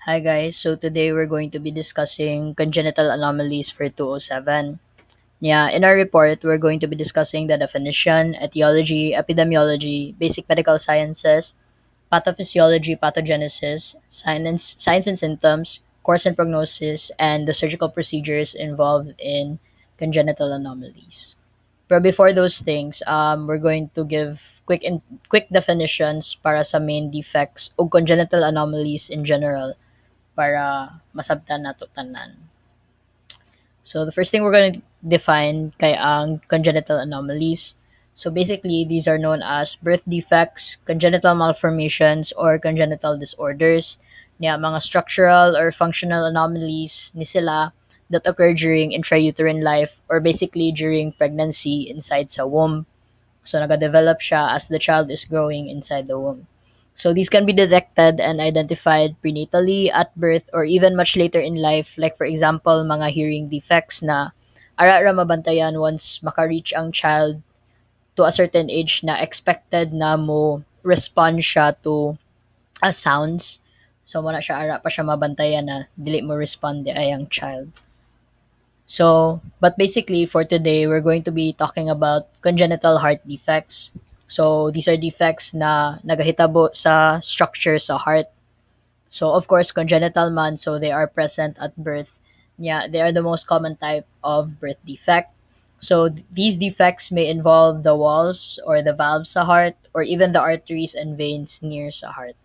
Hi guys, so today we're going to be discussing congenital anomalies for 207. Yeah, in our report, we're going to be discussing the definition, etiology, epidemiology, basic medical sciences, pathophysiology, pathogenesis, signs and symptoms, course and prognosis, and the surgical procedures involved in congenital anomalies. But before those things, we're going to give quick definitions para sa main defects o congenital anomalies in general para masabtan nato tanan. So the first thing we're going to define kay ang congenital anomalies. So basically, these are known as birth defects, congenital malformations, or congenital disorders. Niya, mga structural or functional anomalies ni sila that occur during intrauterine life or basically during pregnancy inside sa womb. So nagadevelop siya as the child is growing inside the womb. So these can be detected and identified prenatally at birth or even much later in life. Like for example, mga hearing defects na ara ra mabantayan once maka-reach ang child to a certain age na expected na mo respond siya to sounds. So mo na siya ara pa siya mabantayan na dili mo respond ay ang child. So, but basically for today, we're going to be talking about congenital heart defects. So, these are defects na nagahitabo sa structure sa heart. So, of course, congenital man, so they are present at birth. Yeah, they are the most common type of birth defect. So, these defects may involve the walls or the valves sa heart or even the arteries and veins near sa heart.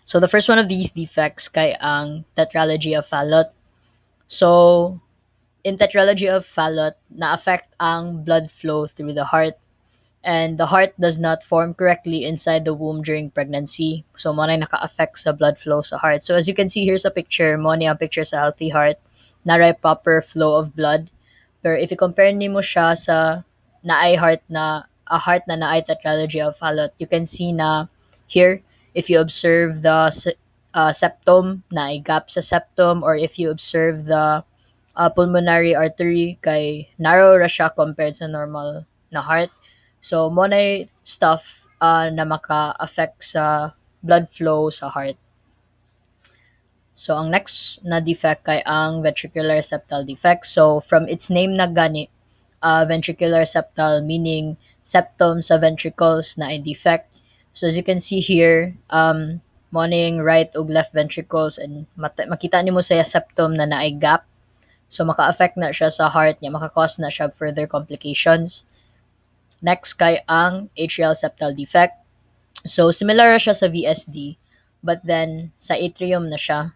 So, the first one of these defects kay ang tetralogy of Fallot. So, in tetralogy of Fallot, na-affect ang blood flow through the heart and the heart does not form correctly inside the womb during pregnancy. So, mo na naka-affect sa blood flow sa heart. So, as you can see here sa picture, mo na ang picture sa healthy heart, naray proper flow of blood. Pero if you compare nimo siya sa naay heart na a heart na naay tetralogy of Fallot, you can see na here, if you observe the septum, naay gap sa septum, or if you observe the pulmonary artery kay narrow ra siya compared sa normal na heart. So mo na stuff na maka-affect sa blood flow sa heart. So ang next na defect kay ang ventricular septal defect. So from its name na gani, ventricular septal meaning septum sa ventricles na ay defect. So as you can see here, mo na yung right ug left ventricles and makita nimo sa septum na naay gap. So, maka-affect na siya sa heart niya, maka-cause na siya further complications. Next kay ang atrial septal defect. So, similar siya sa VSD, but then sa atrium na siya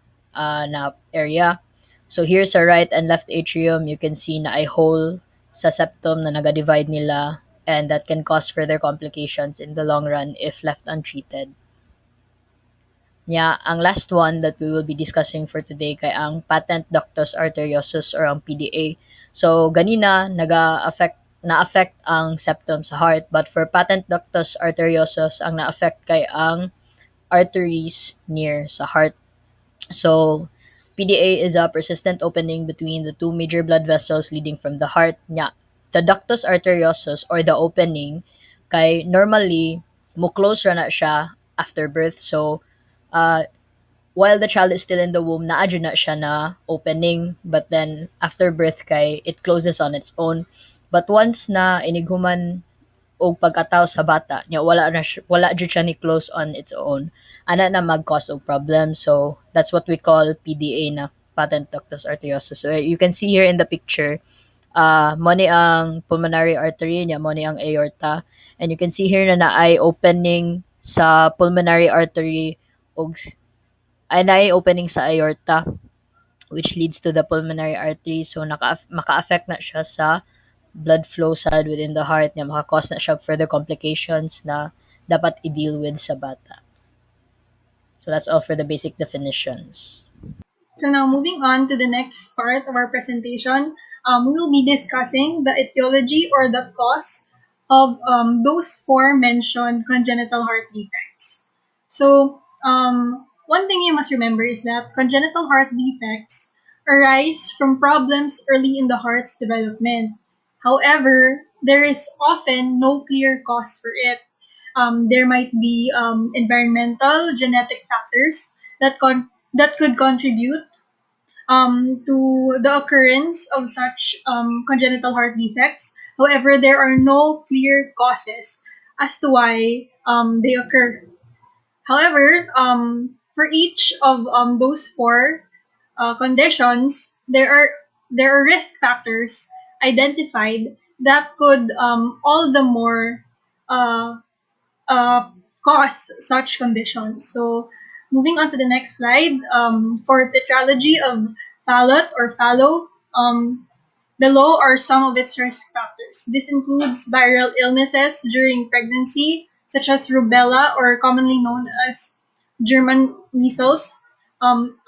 na area. So, here sa right and left atrium, you can see na ay hole sa septum na naga-divide nila and that can cause further complications in the long run if left untreated. Yeah, ang last one that we will be discussing for today kay ang patent ductus arteriosus or ang PDA. So ganina na-affect ang septum sa heart, but for patent ductus arteriosus ang na-affect kay ang arteries near sa heart. So PDA is a persistent opening between the two major blood vessels leading from the heart. Nya, the ductus arteriosus or the opening kay normally mo close ra na siya after birth. So uh, while the child is still in the womb, naadyo na siya na opening. But then, after birth kay, it closes on its own. But once na inighuman o pagkatao sa bata, niya wala jud siya ni close on its own. Ana na mag-cause of problem. So, that's what we call PDA na, patent ductus arteriosus. So, you can see here in the picture, mo ni ang pulmonary artery niya, mo ni ang aorta. And you can see here na naay opening sa pulmonary artery og ay opening sa aorta which leads to the pulmonary artery. So maka-affect na siya sa blood flow side within the heart niya, maka-cause na siya further complications na dapat i-deal with sa bata. So that's all for the basic definitions. So now moving on to the next part of our presentation, we will be discussing the etiology or the cause of those four mentioned congenital heart defects. So one thing you must remember is that congenital heart defects arise from problems early in the heart's development. However, there is often no clear cause for it. There might be environmental, genetic factors that could contribute to the occurrence of such congenital heart defects. However, there are no clear causes as to why they occur. However, for each of those four conditions, there are risk factors identified that could all the more uh, uh, cause such conditions. So, moving on to the next slide, for tetralogy of Fallot or Fallow, below are some of its risk factors. This includes viral illnesses during pregnancy, such as rubella or commonly known as German measles,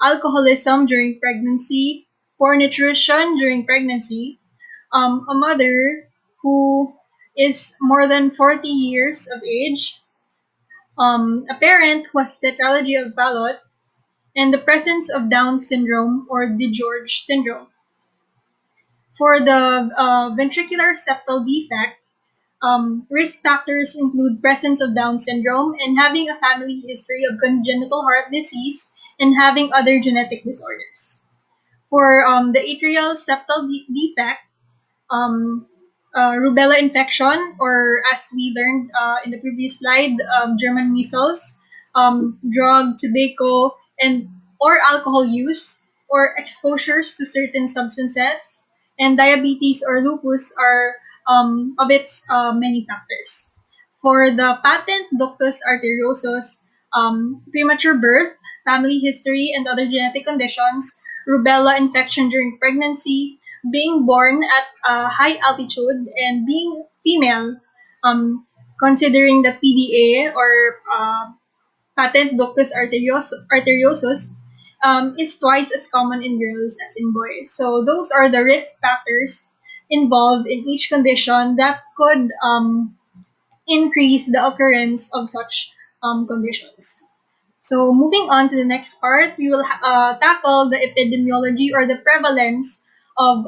alcoholism during pregnancy, poor nutrition during pregnancy, a mother who is more than 40 years of age, a parent who has tetralogy of Fallot, and the presence of Down syndrome or DiGeorge syndrome. For the ventricular septal defect, risk factors include presence of Down syndrome and having a family history of congenital heart disease and having other genetic disorders. For the atrial septal defect, um, rubella infection, or as we learned in the previous slide, German measles, drug, tobacco, and or alcohol use, or exposures to certain substances, and diabetes or lupus are of its many factors. For the patent ductus arteriosus, premature birth, family history, and other genetic conditions, rubella infection during pregnancy, being born at a high altitude, and being female, um, considering the PDA or patent ductus arteriosus, is twice as common in girls as in boys. So those are the risk factors involved in each condition that could increase the occurrence of such conditions. So moving on to the next part, we will tackle the epidemiology or the prevalence of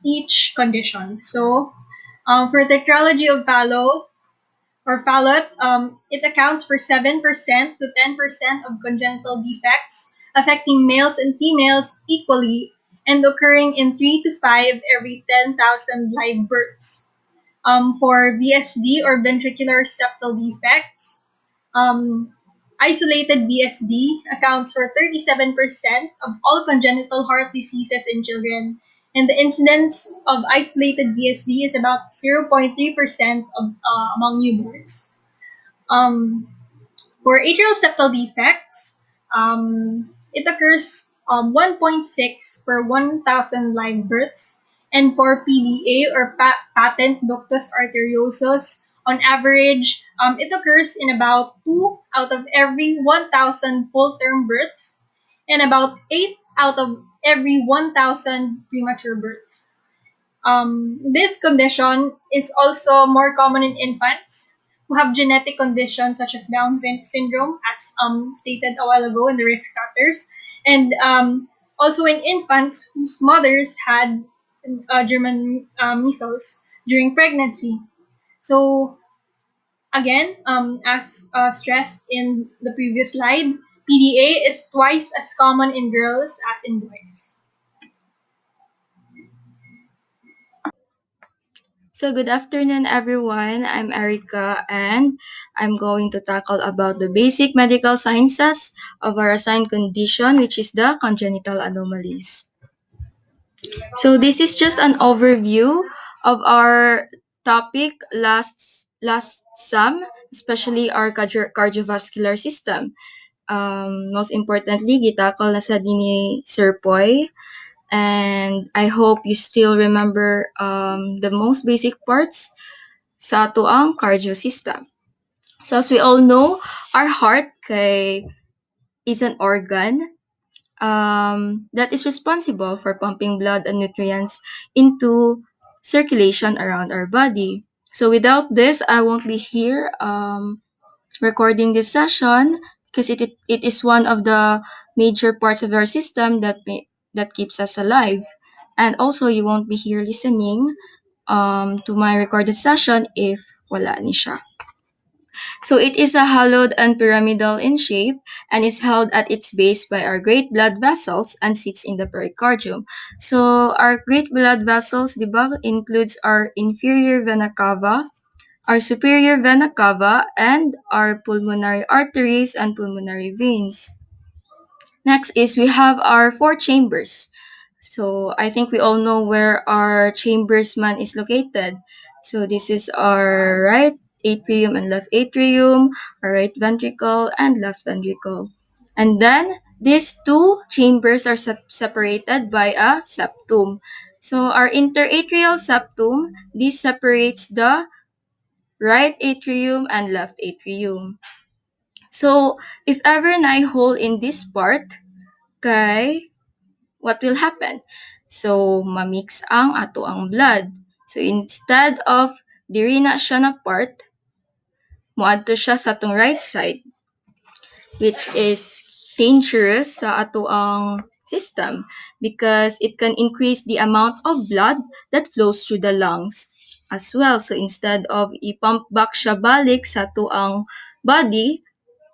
each condition. So for tetralogy of Fallot or Fallot, it accounts for 7% to 10% of congenital defects affecting males and females equally and occurring in 3 to 5 every 10,000 live births. For VSD or ventricular septal defects, um, isolated VSD accounts for 37% of all congenital heart diseases in children, and the incidence of isolated VSD is about 0.3% among newborns. Um, for atrial septal defects, it occurs 1.6 per 1,000 live births. And for PDA or patent ductus arteriosus, on average, it occurs in about 2 out of every 1,000 full-term births and about 8 out of every 1,000 premature births. This condition is also more common in infants who have genetic conditions such as Down syndrome, as stated a while ago in the risk factors, and also in infants whose mothers had German measles during pregnancy. So again, as stressed in the previous slide, PDA is twice as common in girls as in boys. So good afternoon everyone. I'm Erica and I'm going to tackle about the basic medical sciences of our assigned condition, which is the congenital anomalies. So this is just an overview of our topic last SAM, especially our cardiovascular system. Most importantly, gitakal na sa ni Sir Poy. And I hope you still remember the most basic parts sa tuang cardio system. So as we all know, our heart is an organ that is responsible for pumping blood and nutrients into circulation around our body. So without this, I won't be here recording this session because it is one of the major parts of our system that keeps us alive. And also, you won't be here listening to my recorded session if wala ni siya. So it is a hollowed and pyramidal in shape and is held at its base by our great blood vessels and sits in the pericardium. So our great blood vessels, diba, includes our inferior vena cava, our superior vena cava, and our pulmonary arteries and pulmonary veins. Next is we have our four chambers. So I think we all know where our chambersman is located. So this is our right atrium and left atrium, our right ventricle and left ventricle. And then these two chambers are separated by a septum. So our interatrial septum, this separates the right atrium and left atrium. So if ever na hole in this part, kay what will happen? So, mamix ang ato ang blood. So, instead of diri na siya na part, moadto siya sa atong right side, which is dangerous sa ato ang system because it can increase the amount of blood that flows through the lungs as well. So, instead of i-pump back siya balik sa ato ang body,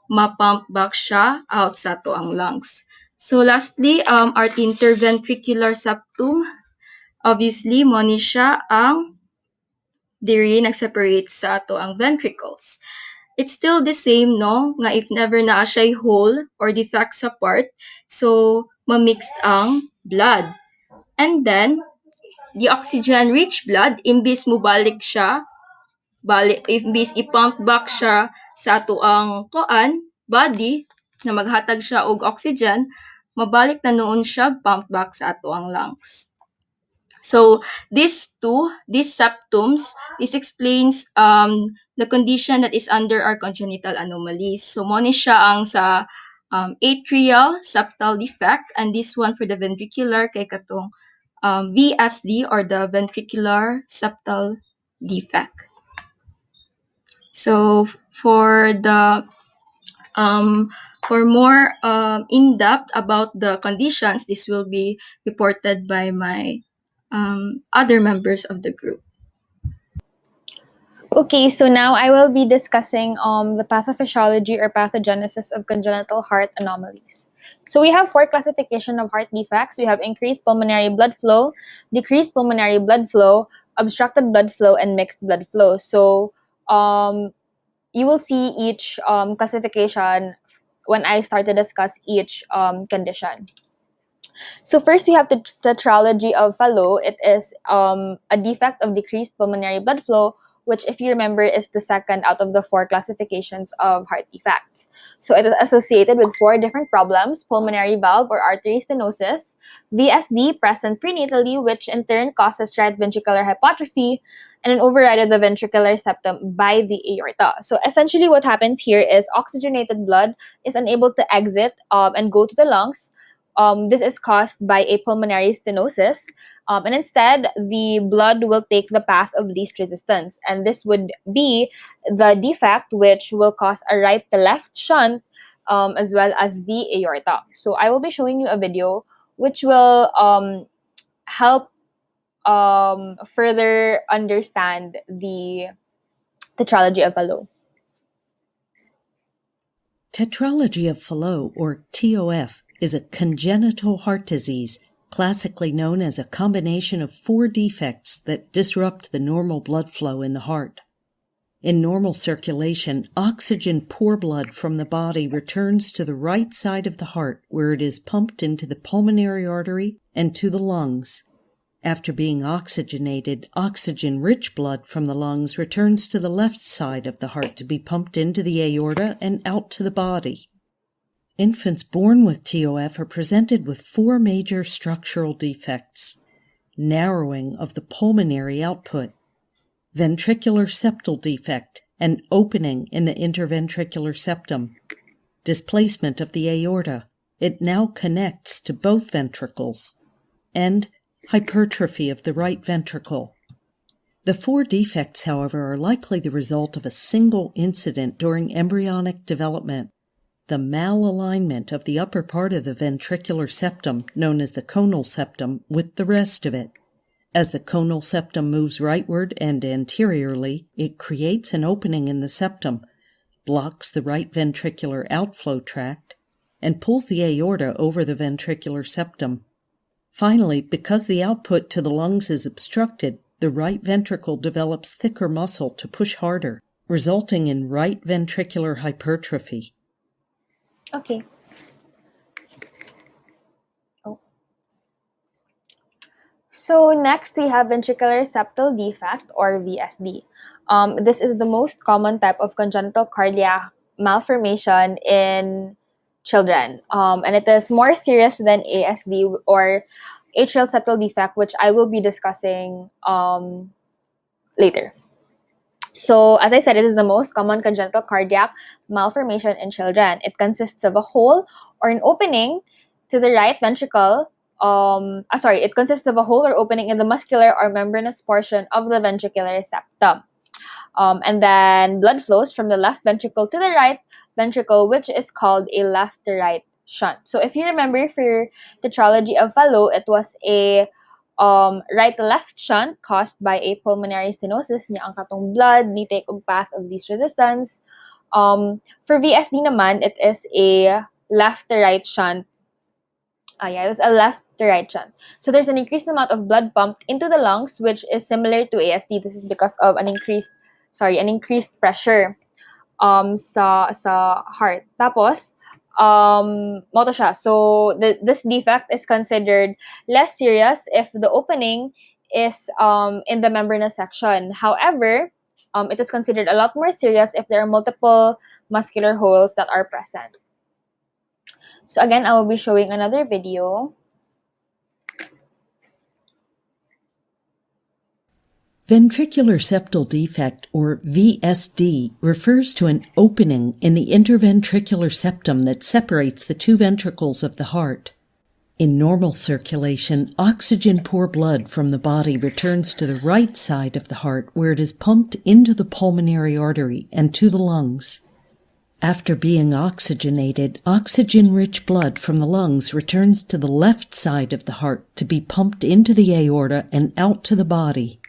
ma-pump back siya out sa ato ang lungs. So lastly, our interventricular septum, obviously, mo ni siya ang diri nag-separate sa ato ang ventricles. It's still the same, no? Nga if never na siya hole or defect sa part, so mamixed ang blood. And then, the oxygen-rich blood, imbis mo balik siya, imbis i-pump back siya sa ato ang body, na maghatag siya og oxygen, mabalik na noon siya pump back sa ato ang lungs. So these septums, this explains the condition that is under our congenital anomalies. So mo ni siya ang sa atrial septal defect, and this one for the ventricular kay katong VSD or the ventricular septal defect. So for more in-depth about the conditions, this will be reported by my other members of the group. Okay, so now I will be discussing the pathophysiology or pathogenesis of congenital heart anomalies. So we have four classification of heart defects. We have increased pulmonary blood flow, decreased pulmonary blood flow, obstructed blood flow, and mixed blood flow. So you will see each classification when I start to discuss each condition. So first, we have the tetralogy of Fallot. It is a defect of decreased pulmonary blood flow, which, if you remember, is the second out of the four classifications of heart defects. So it is associated with four different problems: pulmonary valve or artery stenosis, VSD present prenatally, which in turn causes right ventricular hypertrophy, and an override of the ventricular septum by the aorta. So essentially what happens here is oxygenated blood is unable to exit and go to the lungs. This is caused by a pulmonary stenosis, and instead, the blood will take the path of least resistance. And this would be the defect which will cause a right to left shunt as well as the aorta. So I will be showing you a video which will help further understand the tetralogy of Fallot. Tetralogy of Fallot, or TOF, is a congenital heart disease, classically known as a combination of four defects that disrupt the normal blood flow in the heart. In normal circulation, oxygen-poor blood from the body returns to the right side of the heart, where it is pumped into the pulmonary artery and to the lungs. After being oxygenated, oxygen-rich blood from the lungs returns to the left side of the heart to be pumped into the aorta and out to the body. Infants born with TOF are presented with four major structural defects: narrowing of the pulmonary output, ventricular septal defect, an opening in the interventricular septum, displacement of the aorta, it now connects to both ventricles, and hypertrophy of the right ventricle. The four defects, however, are likely the result of a single incident during embryonic development: the malalignment of the upper part of the ventricular septum, known as the conal septum, with the rest of it. As the conal septum moves rightward and anteriorly, it creates an opening in the septum, blocks the right ventricular outflow tract, and pulls the aorta over the ventricular septum. Finally, because the output to the lungs is obstructed, the right ventricle develops thicker muscle to push harder, resulting in right ventricular hypertrophy. Okay. Oh. So next we have ventricular septal defect or VSD. This is the most common type of congenital cardiac malformation in children, and it is more serious than ASD or atrial septal defect, which I will be discussing later. So, as I said, it is the most common congenital cardiac malformation in children. It consists of a hole or an opening to the right ventricle. It consists of a hole or opening in the muscular or membranous portion of the ventricular septum. And then blood flows from the left ventricle to the right ventricle, which is called a left to right shunt. So, if you remember for tetralogy of Fallot, it was a right-left shunt caused by a pulmonary stenosis niya ang katong blood ni take og path of least resistance. For VSD naman, it is a left-to-right shunt. It's a left-to-right shunt. So there's an increased amount of blood pumped into the lungs, which is similar to ASD. This is because of an increased pressure sa heart. Tapos, moto siya. So, this defect is considered less serious if the opening is in the membranous section. However, it is considered a lot more serious if there are multiple muscular holes that are present. So again, I will be showing another video. Ventricular septal defect, or VSD, refers to an opening in the interventricular septum that separates the two ventricles of the heart. In normal circulation, oxygen-poor blood from the body returns to the right side of the heart, where it is pumped into the pulmonary artery and to the lungs. After being oxygenated, oxygen-rich blood from the lungs returns to the left side of the heart to be pumped into the aorta and out to the body.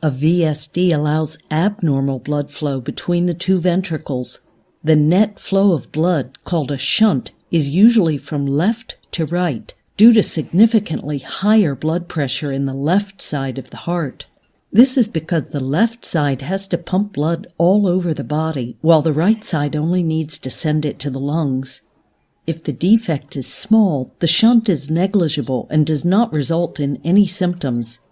A VSD allows abnormal blood flow between the two ventricles. The net flow of blood, called a shunt, is usually from left to right due to significantly higher blood pressure in the left side of the heart. This is because the left side has to pump blood all over the body, while the right side only needs to send it to the lungs. If the defect is small, the shunt is negligible and does not result in any symptoms.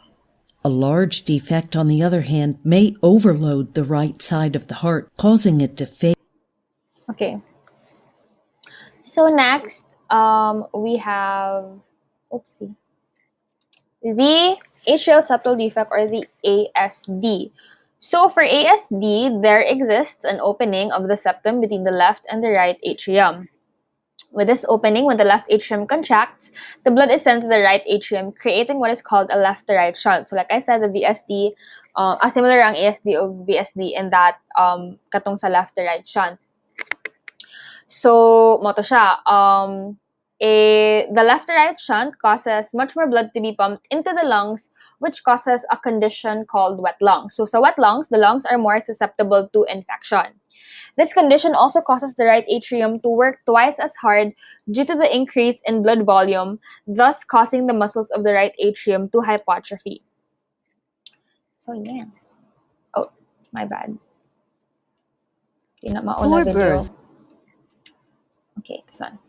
A large defect, on the other hand, may overload the right side of the heart, causing it to fail. Okay. So next, we have, the atrial septal defect or the ASD. So for ASD, there exists an opening of the septum between the left and the right atrium. With this opening, when the left atrium contracts, the blood is sent to the right atrium, creating what is called a left-to-right shunt. So like I said, the VSD, similar ang ASD of VSD in that katong sa left-to-right shunt. So, moto siya. The left-to-right shunt causes much more blood to be pumped into the lungs, which causes a condition called wet lungs. So sa wet lungs, the lungs are more susceptible to infection. This condition also causes the right atrium to work twice as hard due to the increase in blood volume, thus causing the muscles of the right atrium to hypertrophy. So, yeah. Oh, my bad. Di na mauna video. Okay, this one.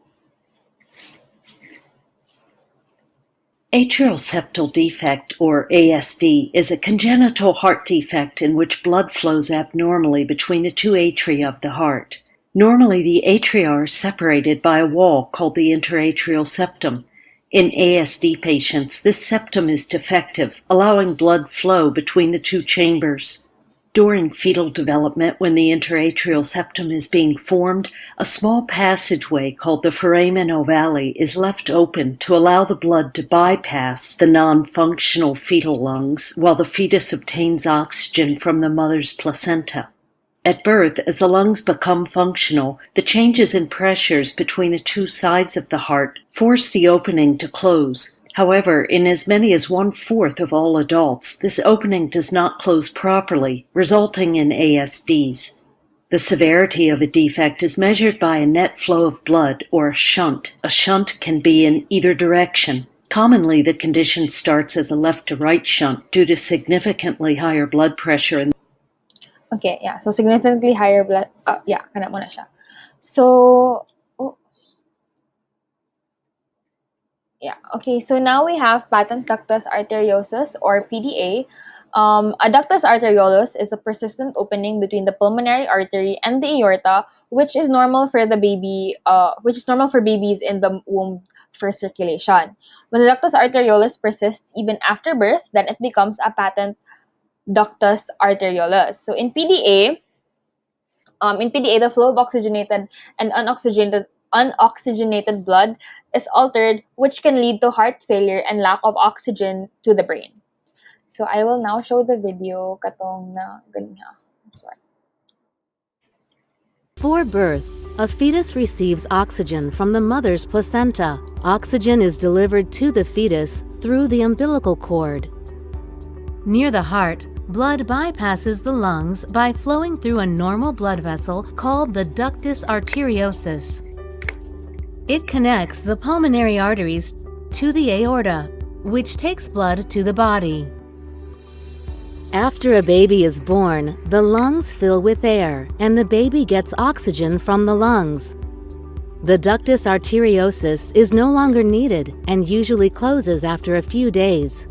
Atrial septal defect, or ASD, is a congenital heart defect in which blood flows abnormally between the two atria of the heart. Normally, the atria are separated by a wall called the interatrial septum. In ASD patients, this septum is defective, allowing blood flow between the two chambers. During fetal development, when the interatrial septum is being formed, a small passageway called the foramen ovale is left open to allow the blood to bypass the non-functional fetal lungs while the fetus obtains oxygen from the mother's placenta. At birth, as the lungs become functional, the changes in pressures between the two sides of the heart force the opening to close. However, in as many as 1/4 of all adults, this opening does not close properly, resulting in ASDs. The severity of a defect is measured by a net flow of blood, or a shunt. A shunt can be in either direction. Commonly, the condition starts as a left to right shunt due to significantly higher blood pressure in Okay, yeah. So significantly higher blood. Yeah, kana mo na siya. So, oh, yeah. Okay, so now we have patent ductus arteriosus or PDA. A ductus arteriosus is a persistent opening between the pulmonary artery and the aorta, which is normal for the baby. Which is normal for babies in the womb for circulation. When the ductus arteriosus persists even after birth, then it becomes a patent ductus arteriosus. So in PDA, the flow of oxygenated and unoxygenated blood is altered, which can lead to heart failure and lack of oxygen to the brain. So I will now show the video katong na ganyan. Sorry. Before birth, a fetus receives oxygen from the mother's placenta. Oxygen is delivered to the fetus through the umbilical cord. Near the heart, blood bypasses the lungs by flowing through a normal blood vessel called the ductus arteriosus. It connects the pulmonary arteries to the aorta, which takes blood to the body. After a baby is born, the lungs fill with air, and the baby gets oxygen from the lungs. The ductus arteriosus is no longer needed and usually closes after a few days.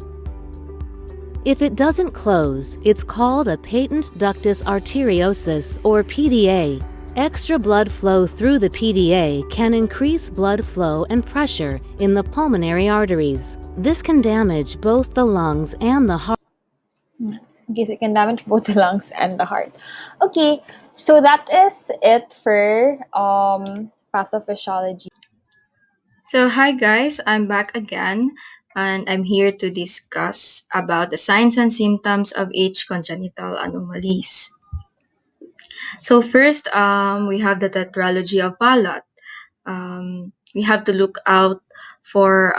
If it doesn't close, it's called a patent ductus arteriosus, or PDA. Extra blood flow through the PDA can increase blood flow and pressure in the pulmonary arteries. This can damage both the lungs and the heart. Okay, so it can damage both the lungs and the heart. Okay, so that is it for pathophysiology. So hi guys, I'm back again and I'm here to discuss about the signs and symptoms of each congenital anomalies. So first, we have the tetralogy of Fallot. We have to look out for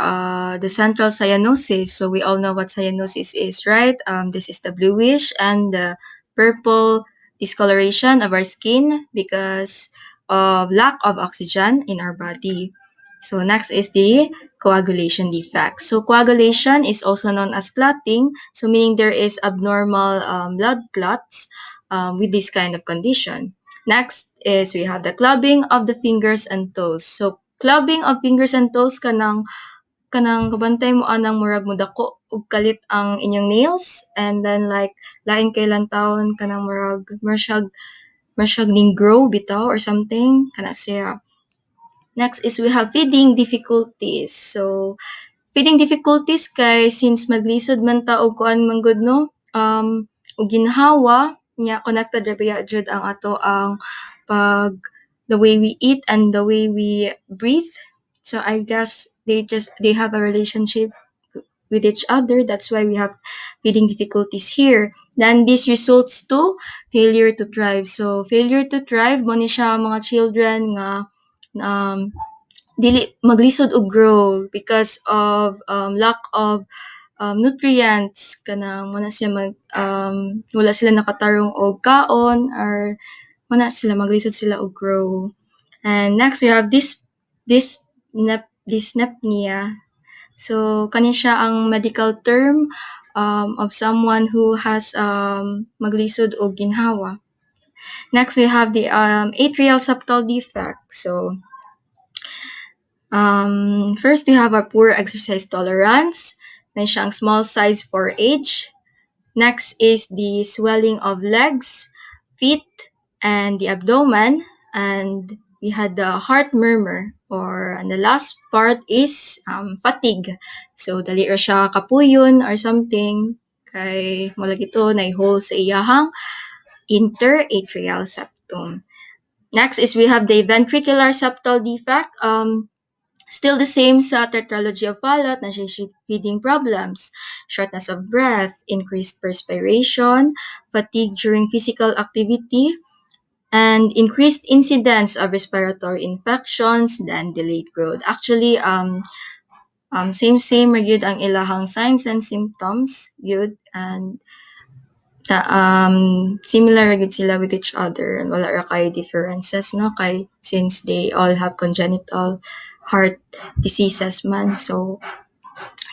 the central cyanosis. So we all know what cyanosis is, right? This is the bluish and the purple discoloration of our skin because of lack of oxygen in our body. So next is the coagulation defect. So coagulation is also known as clotting. So meaning there is abnormal blood clots with this kind of condition. Next is we have the clubbing of the fingers and toes. So clubbing of fingers and toes kanang kabantay mo anang murag mo dako ug kalit ang inyong nails, and then like lain kay lantawon kanang murag marsyag ning grow bitaw or something kana siya. Next is we have feeding difficulties. So feeding difficulties kay since maglisod man ta og kuan man gud no, og ginhawa nya connected ra biya jud ang ato ang pag the way we eat and the way we breathe. So I guess they have a relationship with each other. That's why we have feeding difficulties here. Then this results to failure to thrive. So failure to thrive mo ni siya mga children nga um, dili maglisod og grow because of lack of nutrients kanang wala siya wala sila nakatarong og kaon or wala sila maglisod sila og grow. And next we have dyspnea. So kani siya ang medical term of someone who has maglisod og ginhawa. Next we have the atrial septal defect. So first, we have a poor exercise tolerance. Then siyang small size for age. Next is the swelling of legs, feet, and the abdomen. And we had the heart murmur. And the last part is fatigue. So, dali ra siya kapuyon or something. Kay mula gito na hole sa iyahang interatrial septum. Next is we have the ventricular septal defect. Still the same sa tetralogy of Fallot na siya feeding problems, shortness of breath, increased perspiration, fatigue during physical activity, and increased incidence of respiratory infections than delayed growth. Actually, same ra gyud ang ilahang signs and symptoms yun, and similar ra gyud sila with each other, and wala ra kayo differences, no, kay since they all have congenital heart diseases man. So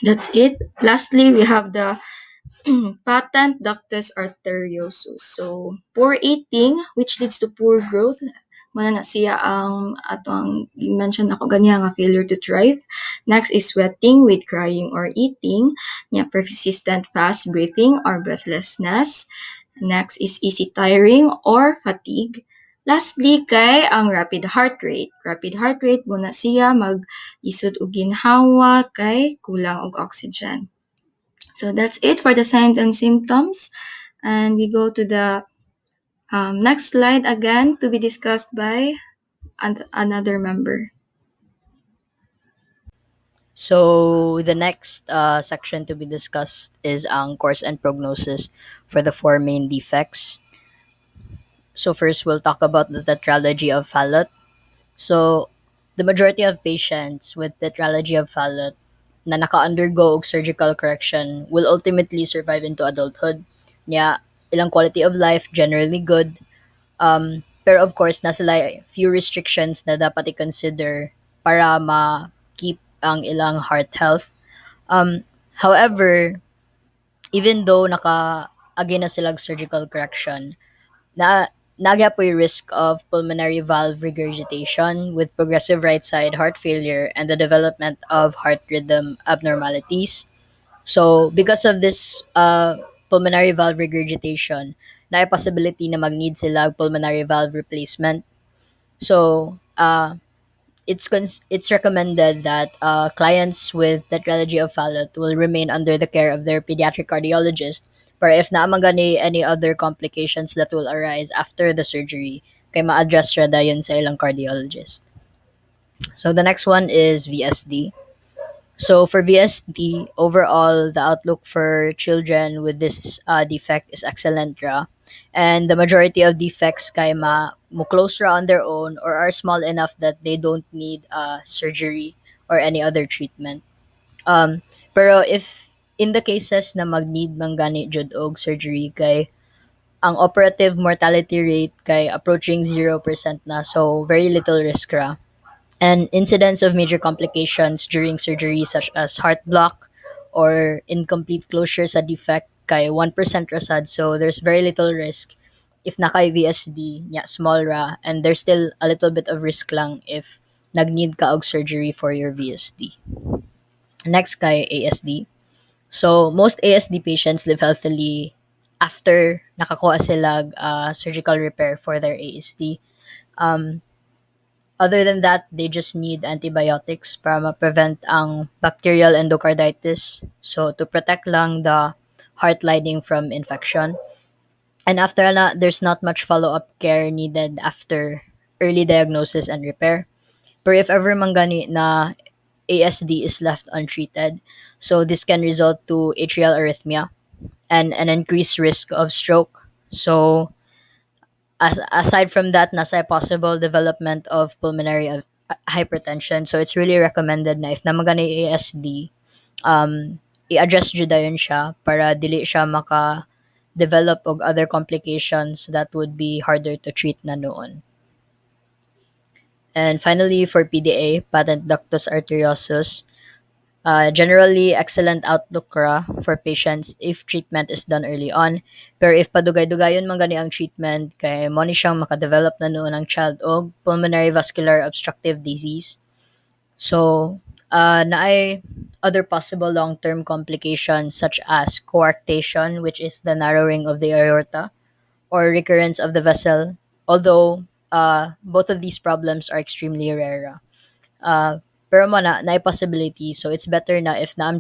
that's it. Lastly, we have the patent ductus arteriosus. So, poor eating, which leads to poor growth. Mana na siya ang atong mention ako ganyan nga failure to thrive. Next is sweating with crying or eating. Nya persistent fast breathing or breathlessness. Next is easy tiring or fatigue. Lastly kay ang rapid heart rate. Rapid heart rate muna siya mag-isod og ginhawa kay kulang og oxygen. So that's it for the signs and symptoms. And we go to the next slide again to be discussed by another member. So the next section to be discussed is ang course and prognosis for the four main defects. So first, we'll talk about the tetralogy of Fallot. So the majority of patients with tetralogy of Fallot na naka-undergo og surgical correction will ultimately survive into adulthood. Nya, ilang quality of life generally good. Pero of course, nasa few restrictions na dapat i-consider para ma-keep ang ilang heart health. However, even though naka-agi na silang surgical correction, na nagya po yung risk of pulmonary valve regurgitation with progressive right side heart failure and the development of heart rhythm abnormalities. So, because of this pulmonary valve regurgitation, na possibility na mag-need sila og pulmonary valve replacement. So, it's recommended that clients with tetralogy of Fallot will remain under the care of their pediatric cardiologist. But if naman gani any other complications that will arise after the surgery, kay ma-address ra dayon sa ilang cardiologist. So the next one is VSD. So for VSD, overall, the outlook for children with this defect is excellent ra. And the majority of defects kay mo close ra on their own or are small enough that they don't need surgery or any other treatment. Pero if in the cases na mag-need man gani jud og surgery kay ang operative mortality rate kay approaching 0% na, so very little risk ra. And incidence of major complications during surgery such as heart block or incomplete closure sa defect kay 1% rasad, so there's very little risk if naka VSD nya small ra, and there's still a little bit of risk lang if nag-need ka og surgery for your VSD. Next kay ASD. So most ASD patients live healthily after nakakuha sila surgical repair for their ASD. Um, Other than that, they just need antibiotics para ma-prevent ang bacterial endocarditis. So, to protect lang the heart lining from infection. And after na, there's not much follow-up care needed after early diagnosis and repair. Pero if ever mangani na ASD is left untreated, so this can result to atrial arrhythmia and an increased risk of stroke. So, aside from that, nasa possible development of pulmonary hypertension. So it's really recommended na if namagana yung ASD, i-address jud dayon siya para dili siya maka-develop og other complications that would be harder to treat na noon. And finally, for PDA, patent ductus arteriosus, generally excellent outlook ra for patients if treatment is done early on. Pero if padugay-dugayon man gani ang treatment, kay mo ni siyang makadevelop na noon ang child og pulmonary vascular obstructive disease. So, naay other possible long-term complications such as coarctation, which is the narrowing of the aorta, or recurrence of the vessel. Although, both of these problems are extremely rare. Pero mo na possibility, so it's better na if naaman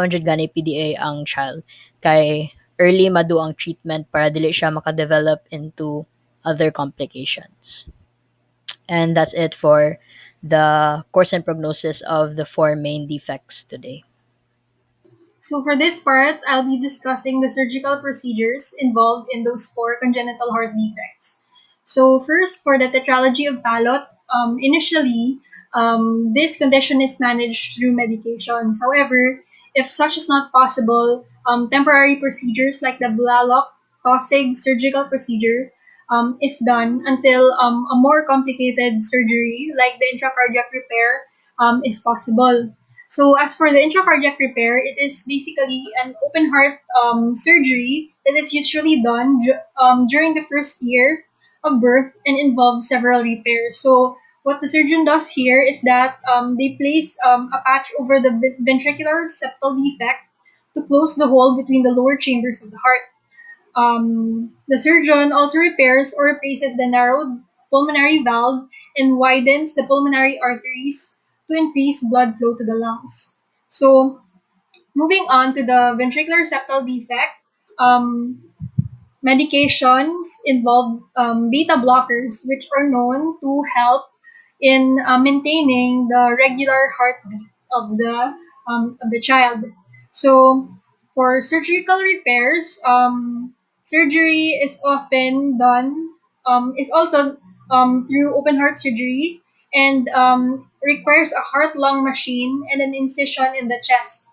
jud gani PDA ang child kay early madu ang treatment para dili siya maka-develop into other complications. And that's it for the course and prognosis of the four main defects today. So for this part, I'll be discussing the surgical procedures involved in those four congenital heart defects. So first, for the tetralogy of Fallot, initially, this condition is managed through medications. However, if such is not possible, temporary procedures like the Blalock Taussig surgical procedure is done until a more complicated surgery like the intracardiac repair is possible. So as for the intracardiac repair, it is basically an open heart surgery that is usually done during the first year of birth and involves several repairs. So what the surgeon does here is that they place a patch over the ventricular septal defect to close the hole between the lower chambers of the heart. The surgeon also repairs or replaces the narrowed pulmonary valve and widens the pulmonary arteries to increase blood flow to the lungs. So moving on to the ventricular septal defect, um, medications involve beta blockers, which are known to help in maintaining the regular heartbeat of the child. So, for surgical repairs, surgery is often done is also through open heart surgery and requires a heart lung machine and an incision in the chest.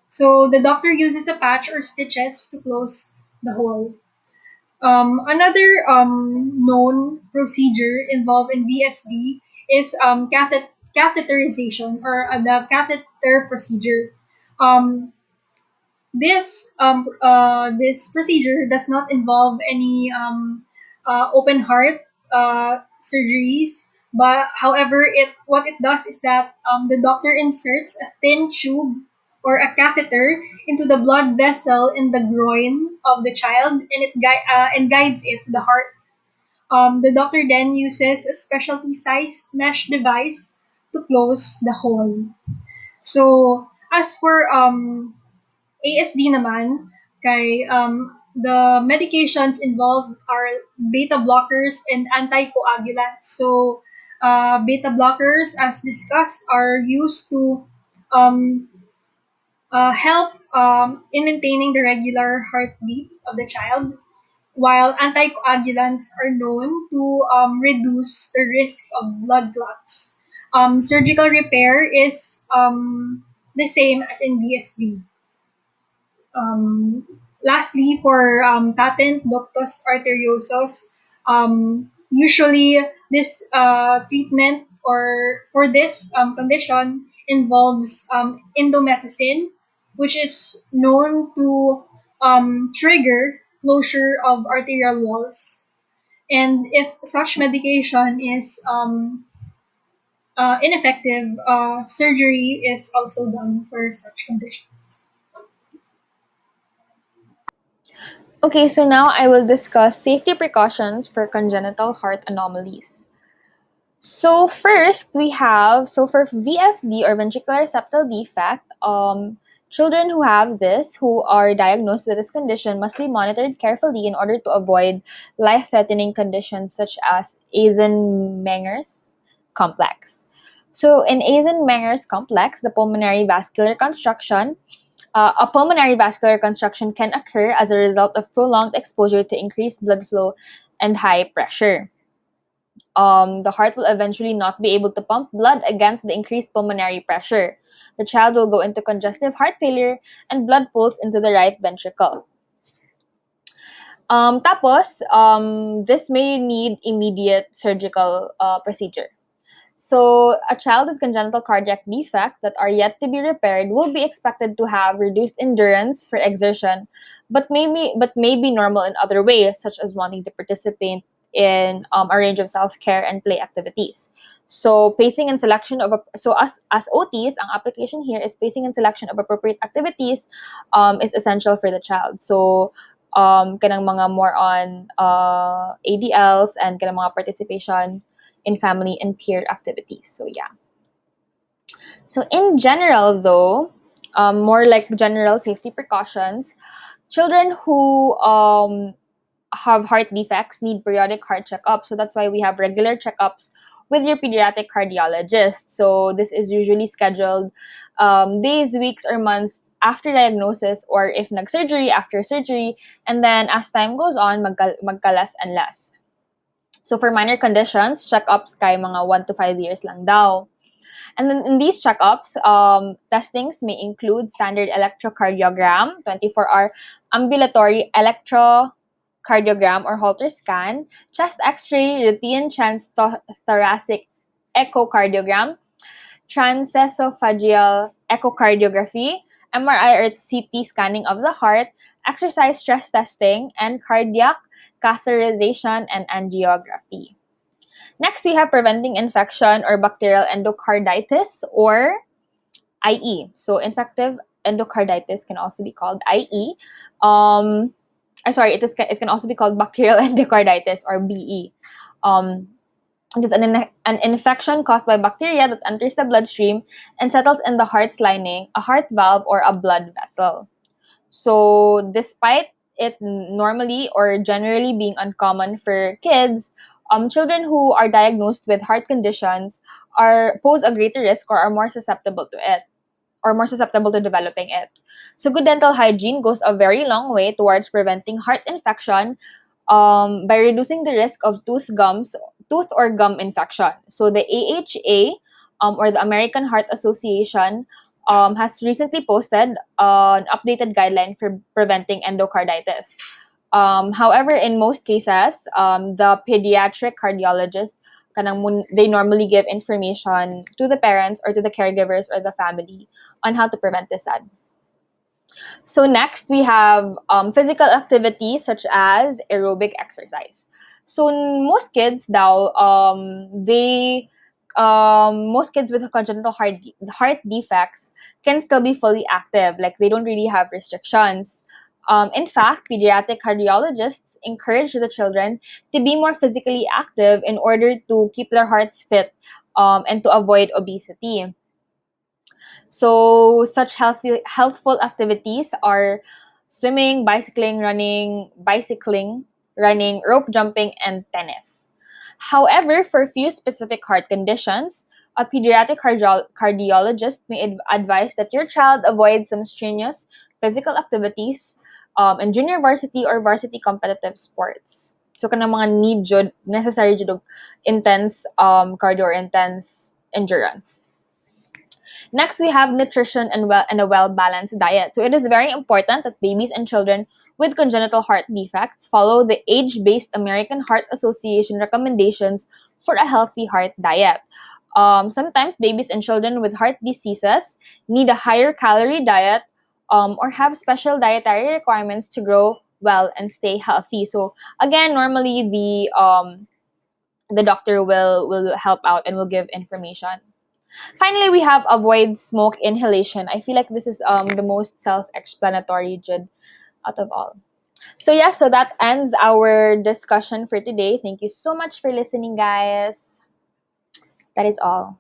So the doctor uses a patch or stitches to close the hole. Another known procedure involved in VSD is catheterization or the catheter procedure. Um, this procedure does not involve any open heart surgeries, but however, it what it does is that the doctor inserts a thin tube or a catheter into the blood vessel in the groin of the child, and and guides it to the heart. The doctor then uses a specialty sized mesh device to close the hole. So as for ASD naman, the medications involved are beta blockers and anticoagulants. So, beta blockers, as discussed, are used to um, help in maintaining the regular heartbeat of the child, while anticoagulants are known to reduce the risk of blood clots. Surgical repair is the same as in VSD. Lastly, for patent ductus arteriosus, usually this treatment or for this condition involves indomethacin, which is known to trigger closure of arterial walls. And if such medication is ineffective, surgery is also done for such conditions. Okay, so now I will discuss safety precautions for congenital heart anomalies. So first we have for VSD or ventricular septal defect, children who have this, who are diagnosed with this condition, must be monitored carefully in order to avoid life-threatening conditions such as Eisenmenger's complex. So in Eisenmenger's complex, the pulmonary vascular construction, a pulmonary vascular construction can occur as a result of prolonged exposure to increased blood flow and high pressure. The heart will eventually not be able to pump blood against the increased pulmonary pressure. The child will go into congestive heart failure and blood pools into the right ventricle. This may need immediate surgical procedure. So, a child with congenital cardiac defect that are yet to be repaired will be expected to have reduced endurance for exertion, but may be normal in other ways, such as wanting to participate in a range of self-care and play activities. So, pacing and selection of as OTs, ang application here is pacing and selection of appropriate activities is essential for the child. So, kanang mga more on ADLs and kanang mga participation in family and peer activities. So yeah. So in general, though, more like general safety precautions, children who have heart defects need periodic heart checkups. So that's why we have regular checkups with your pediatric cardiologist. So this is usually scheduled days, weeks, or months after diagnosis, or if nag-surgery, after surgery, and then as time goes on, magkalas and less. So for minor conditions, checkups kay mga 1 to 5 years lang daw. And then in these checkups, testings may include standard electrocardiogram, 24-hour ambulatory electrocardiogram or Holter scan, chest X-ray, routine transthoracic echocardiogram, transesophageal echocardiography, MRI or CT scanning of the heart, exercise stress testing, and cardiac catheterization and angiography. Next, we have preventing infection or bacterial endocarditis or IE. So, infective endocarditis can also be called IE. It can also be called bacterial endocarditis or BE. It is an infection caused by bacteria that enters the bloodstream and settles in the heart's lining, a heart valve, or a blood vessel. So, despite it normally or generally being uncommon for kids, children who are diagnosed with heart conditions pose a greater risk or are more susceptible to it or more susceptible to developing it. So, good dental hygiene goes a very long way towards preventing heart infection by reducing the risk of tooth or gum infection. So, the AHA or the American Heart Association has recently posted an updated guideline for preventing endocarditis. However, in most cases, the pediatric cardiologist they normally give information to the parents or to the caregivers or the family on how to prevent this sad. So next, we have physical activities such as aerobic exercise. So most kids daw, most kids with congenital heart defects can still be fully active. Like they don't really have restrictions. In fact, pediatric cardiologists encourage the children to be more physically active in order to keep their hearts fit and to avoid obesity. So such healthful activities are swimming, bicycling, rope jumping, and tennis. However, for few specific heart conditions, a pediatric cardiologist may advise that your child avoid some strenuous physical activities in junior varsity or varsity competitive sports. So kanang mga necessary jud intense cardio or intense endurance. Next, we have nutrition and a well-balanced diet. So it is very important that babies and children with congenital heart defects follow the age-based American Heart Association recommendations for a healthy heart diet. Sometimes babies and children with heart diseases need a higher calorie diet or have special dietary requirements to grow well and stay healthy. So again, normally the doctor will help out and will give information. Finally, we have avoid smoke inhalation. I feel like this is the most self-explanatory jud out of all. So that ends our discussion for today. Thank you so much for listening, guys. That is all.